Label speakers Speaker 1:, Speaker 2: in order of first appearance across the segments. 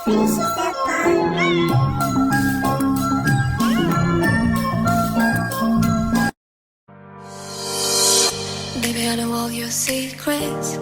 Speaker 1: Baby, I know all your secrets,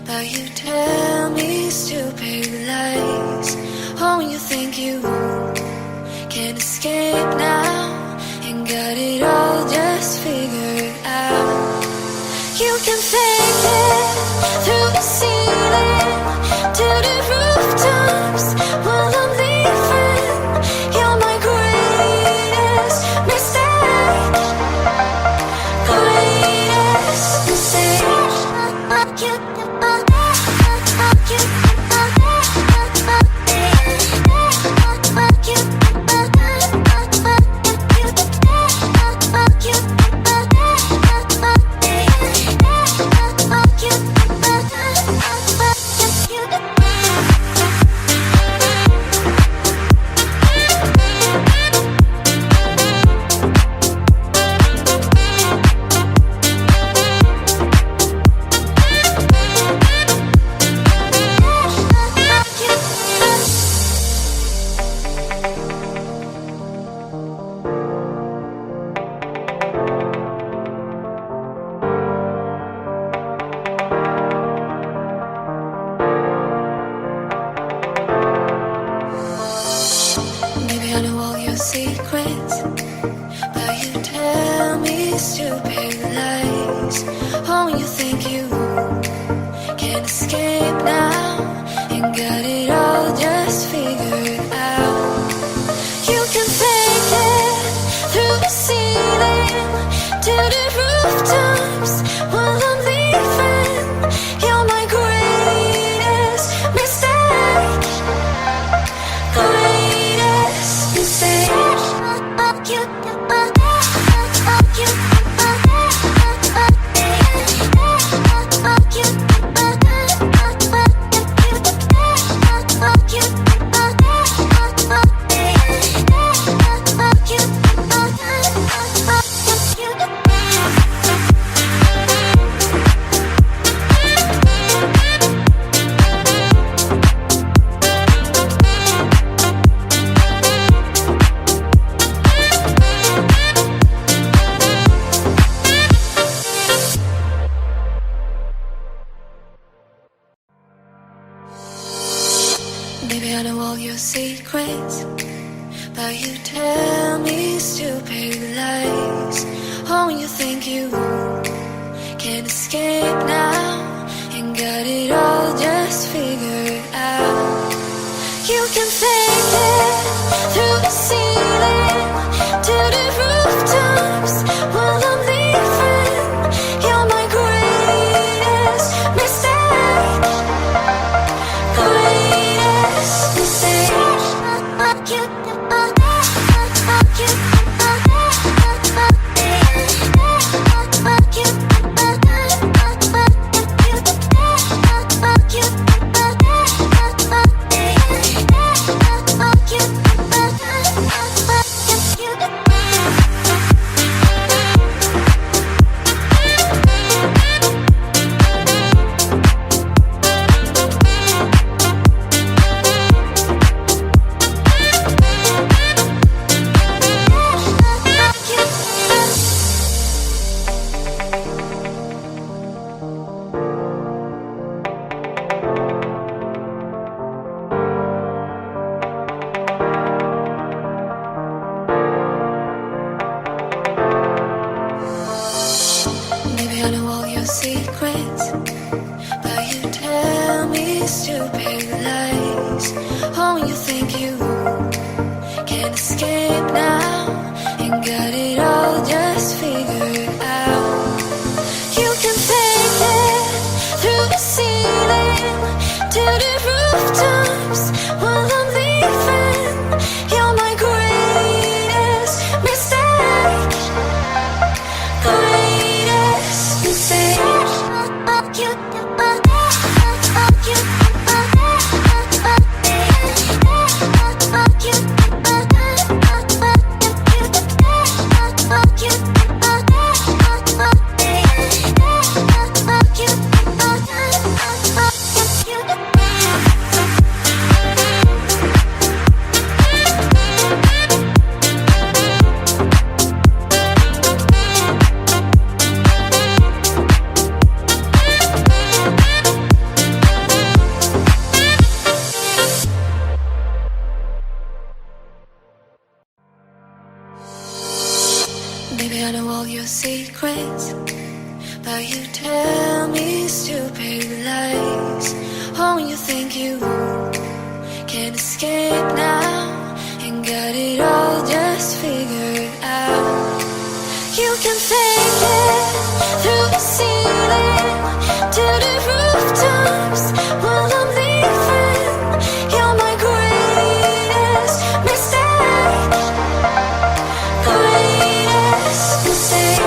Speaker 1: but you tell me stupid lies. Oh, you think you can escape now and got it all just figured out. You can fake it through the ceiling to the rooftops while I'm leaving. You're my greatest mistake, greatest mistake. I know all your secrets, but you tell me stupid lies. Oh, you think you can escape now and got it all just figured out. You can fake it through the ceiling to the rooftops while I'm leaving. You're my greatest mistake, greatest mistake. Baby, I know all your secrets, but you tell me stupid lies. Oh, you think you can escape now and got it all just figured out. You can fake it through the ceiling to the rooftops while I'm leaving. You're my greatest mistake, greatest mistake. I know all your secrets, but you tell me stupid lies. Oh, you think you can escape now and got it all just figured out. You can fake it through the ceiling to the rooftops while I'm leaving. You're my greatest mistake, greatest mistake. secrets, but you tell me stupid lies. Oh, you think you can escape now and got it all just figured out. You can fake it through the ceiling to the rooftops while I'm leaving. You're my greatest mistake, greatest mistake.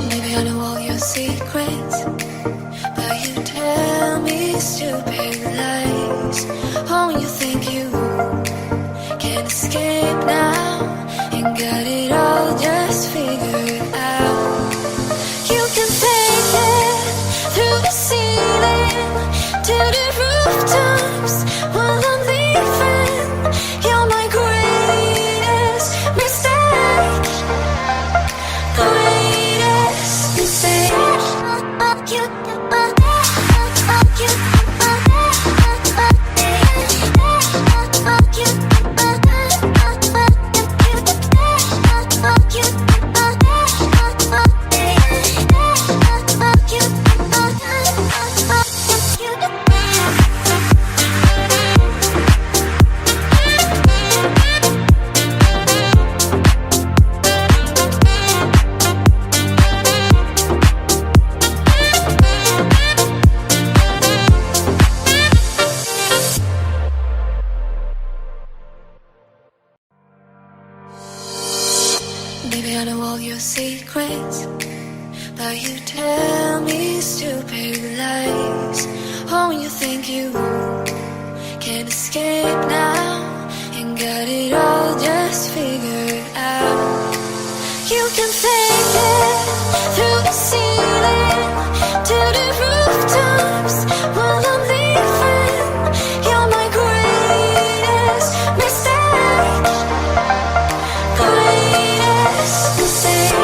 Speaker 1: Maybe I know all your secrets, but you tell me stupid lies. Oh, you think you can escape now and got it all just figured out. You can fake it through the ceiling to the rooftops while I'm leaving. You're my greatest mistake, greatest mistake. Maybe I know all your secrets, but you tell me stupid lies. Oh, you think you can escape now and got it all just figured out. You can fake it through the ceiling to the rooftops while I'm leaving. You're my greatest mistake, greatest mistake.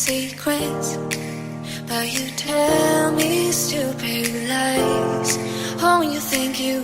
Speaker 1: secrets, but you tell me stupid lies. Oh, you think you